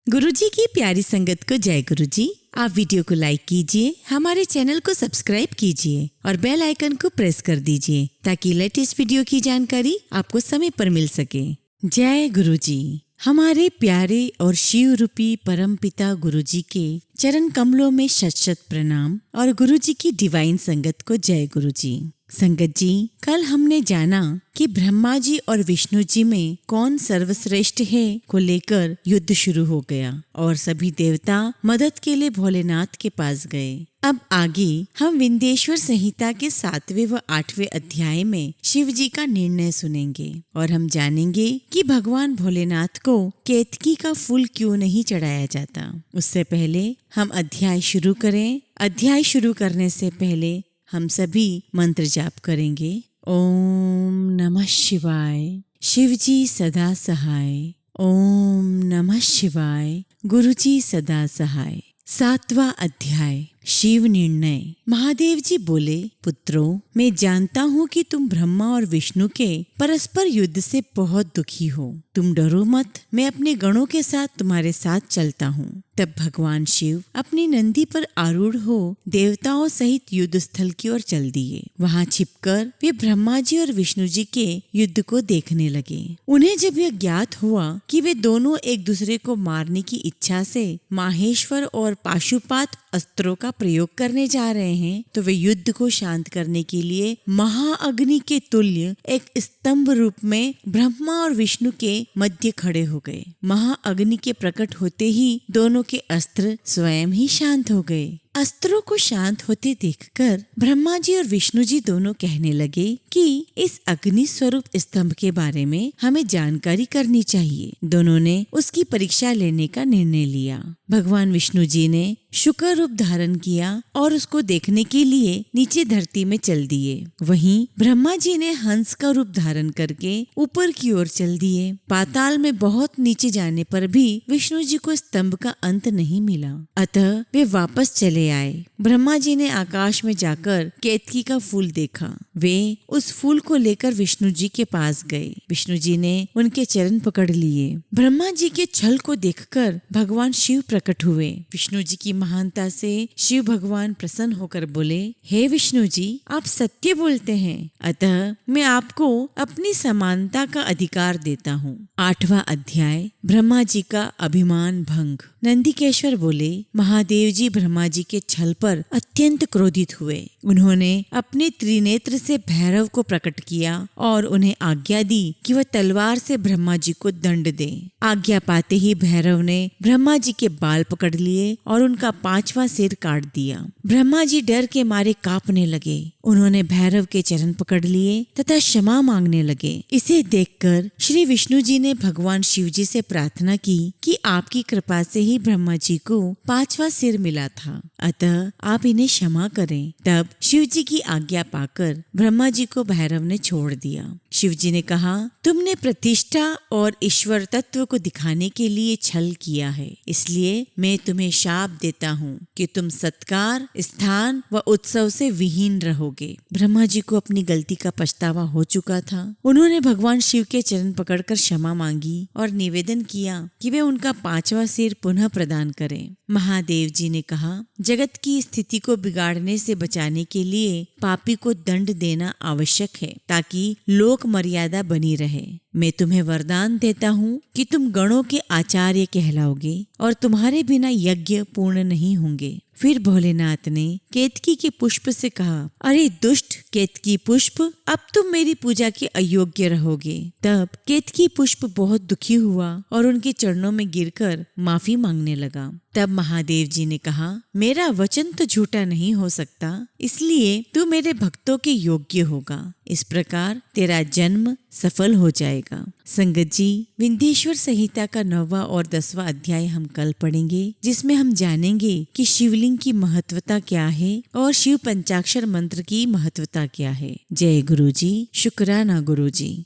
गुरुजी की प्यारी संगत को जय गुरुजी। आप वीडियो को लाइक कीजिए, हमारे चैनल को सब्सक्राइब कीजिए और बेल आइकन को प्रेस कर दीजिए ताकि लेटेस्ट वीडियो की जानकारी आपको समय पर मिल सके। जय गुरुजी। हमारे प्यारे और शिव रूपी परम पिता गुरुजी के चरण कमलों में शत शत प्रणाम और गुरुजी की डिवाइन संगत को जय गुरुजी। संगत जी, कल हमने जाना कि ब्रह्मा जी और विष्णु जी में कौन सर्वश्रेष्ठ है को लेकर युद्ध शुरू हो गया और सभी देवता मदद के लिए भोलेनाथ के पास गए। अब आगे हम विंध्येश्वर संहिता के 7वें व 8वें अध्याय में शिव जी का निर्णय सुनेंगे और हम जानेंगे कि भगवान भोलेनाथ को केतकी का फूल क्यों नहीं चढ़ाया जाता। उससे पहले हम अध्याय शुरू करें। अध्याय शुरू करने से पहले हम सभी मंत्र जाप करेंगे। ओम नमः शिवाय। शिव जी सदा सहाय। ओम नमः शिवाय। गुरु जी सदा सहाय। 7वां अध्याय शिव निर्णय। महादेव जी बोले, पुत्रों, मैं जानता हूँ कि तुम ब्रह्मा और विष्णु के परस्पर युद्ध से बहुत दुखी हो। तुम डरो मत, मैं अपने गणों के साथ तुम्हारे साथ चलता हूँ। तब भगवान शिव अपनी नंदी पर आरूढ़ हो देवताओं सहित युद्ध स्थल की ओर चल दिए। वहाँ छिपकर वे ब्रह्मा जी और विष्णु जी के युद्ध को देखने लगे। उन्हें जब यह ज्ञात हुआ कि वे दोनों एक दूसरे को मारने की इच्छा से माहेश्वर और पाशुपात अस्त्रों का प्रयोग करने जा रहे हैं, तो वे युद्ध को शांत करने के लिए महाअग्नि के तुल्य एक स्तंभ रूप में ब्रह्मा और विष्णु के मध्य खड़े हो गए। महाअग्नि के प्रकट होते ही दोनों के अस्त्र स्वयं ही शांत हो गए। अस्त्रों को शांत होते देखकर ब्रह्मा जी और विष्णु जी दोनों कहने लगे कि इस अग्नि स्वरूप स्तंभ के बारे में हमें जानकारी करनी चाहिए। दोनों ने उसकी परीक्षा लेने का निर्णय लिया। भगवान विष्णु जी ने शुक्र रूप धारण किया और उसको देखने के लिए नीचे धरती में चल दिए। वहीं ब्रह्मा जी ने हंस का रूप धारण करके ऊपर की ओर चल दिए। पाताल में बहुत नीचे जाने पर भी विष्णु जी को स्तंभ का अंत नहीं मिला, अतः वे वापस चले आए। ब्रह्मा जी ने आकाश में जाकर केतकी का फूल देखा। वे उस फूल को लेकर विष्णु जी के पास गए। विष्णु जी ने उनके चरण पकड़ लिए। ब्रह्मा जी के छल को देखकर भगवान शिव प्रकट हुए। विष्णु जी की महानता से शिव भगवान प्रसन्न होकर बोले, हे विष्णु जी, आप सत्य बोलते हैं, अतः मैं आपको अपनी समानता का अधिकार देता हूँ। 8वां अध्याय ब्रह्मा जी का अभिमान भंग। नंदिकेश्वर बोले, महादेव जी ब्रह्मा जी के छल पर अत्यंत क्रोधित हुए। उन्होंने अपने त्रिनेत्र से भैरव को प्रकट किया और उन्हें आज्ञा दी कि वह तलवार से ब्रह्मा जी को दंड दें। आज्ञा पाते ही भैरव ने ब्रह्मा जी के बाल पकड़ लिए और उनका 5वां सिर काट दिया। ब्रह्मा जी डर के मारे कांपने लगे। उन्होंने भैरव के चरण पकड़ लिए तथा क्षमा मांगने लगे। इसे देखकर श्री विष्णु जी ने भगवान शिव जी से प्रार्थना की कि आपकी कृपा से ही ब्रह्मा जी को 5वां सिर मिला था, अतः आप इन्हें क्षमा करें। तब शिव जी की आज्ञा पाकर ब्रह्मा जी को भैरव ने छोड़ दिया। शिव जी ने कहा, तुमने प्रतिष्ठा और ईश्वर तत्व को दिखाने के लिए छल किया है, इसलिए मैं तुम्हें शाप देता हूँ कि तुम सत्कार, स्थान व उत्सव से विहीन रहोगे। ब्रह्मा जी को अपनी गलती का पछतावा हो चुका था। उन्होंने भगवान शिव के चरण पकड़कर क्षमा मांगी और निवेदन किया कि वे उनका 5वां सिर पुनः प्रदान करें। महादेव जी ने कहा, जगत की स्थिति को बिगाड़ने से बचाने के लिए पापी को दंड देना आवश्यक है ताकि लोक मर्यादा बनी रहे। मैं तुम्हें वरदान देता हूँ कि तुम गणों के आचार्य कहलाओगे और तुम्हारे बिना यज्ञ पूर्ण नहीं होंगे। फिर भोलेनाथ ने केतकी के पुष्प से कहा, अरे दुष्ट केतकी पुष्प, अब तुम मेरी पूजा के अयोग्य रहोगे। तब केतकी पुष्प बहुत दुखी हुआ और उनके चरणों में गिरकर माफी मांगने लगा। तब महादेव जी ने कहा, मेरा वचन तो झूठा नहीं हो सकता, इसलिए तू मेरे भक्तों के योग्य होगा। इस प्रकार तेरा जन्म सफल हो जाएगा। संगत जी, विंध्येश्वर संहिता का 9वां और 10वां अध्याय हम कल पढ़ेंगे, जिसमें हम जानेंगे कि शिवलिंग की महत्वता क्या है और शिव पंचाक्षर मंत्र की महत्वता क्या है। जय गुरु जी। शुक्राना गुरु जी।